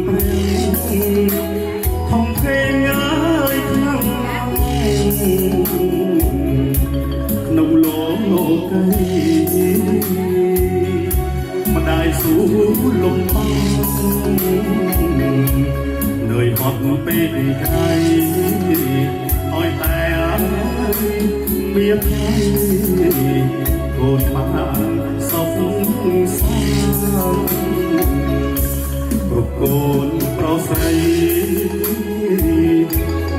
ព្រះធំធេងអើយខ្លាំងក្នុងលោកីម្ដាយស៊ូលំអងនឿយហត់ពេលថ្ងៃឲ្យតែមានថ្ងៃកូនបានសុខសាន្តគ្រប់កូនប្រុសស្រី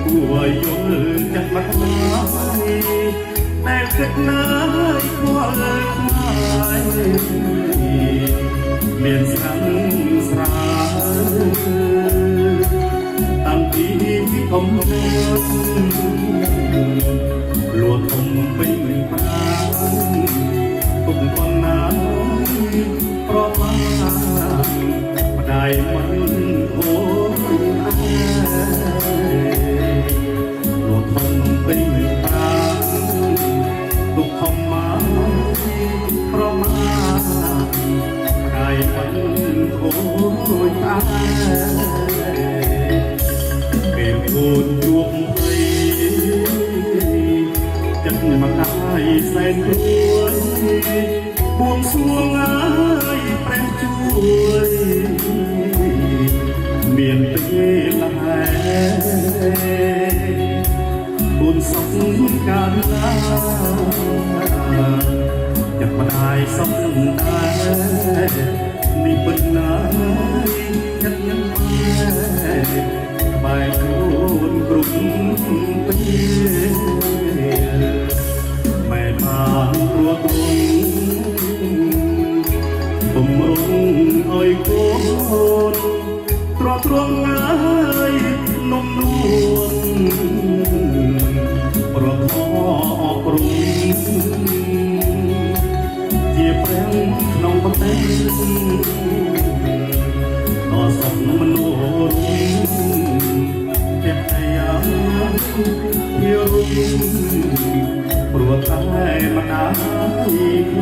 គួរយល់ចិត្តបាត់ហើយតែគិតណាយខ្វល់ខ្វាយមានស្រាំស្រាតាំងពីធំលួធំពេញប្រាទុកប៉ុណ្ណាប្រមាម្ដាយមិនអូលួធំពេញប្រាទុកធំមកប្រមាម្ដាយមិនអូតាពេលគូនជួបចិត្តមកហើយសែនព្រួយបួងសួងអើយព្រះជួយមានពេលដែរបុญសុខកាលណាចិត្តម្ដាយសុខដែរនេះពិតណាស់ចិត្តញ៉ាំបែកខ្លួនគ្រប់ពេលម៉ែបានព្រោះទ្រង់បំរុងឲ្យកូនត្រត្រង់ហើយនំនួនប្រខអប់រំជាព្រះក្នុងប្រទេសអសុខមនោរម្យភក្តិយាវារុំព្រោះតែម្ដាយ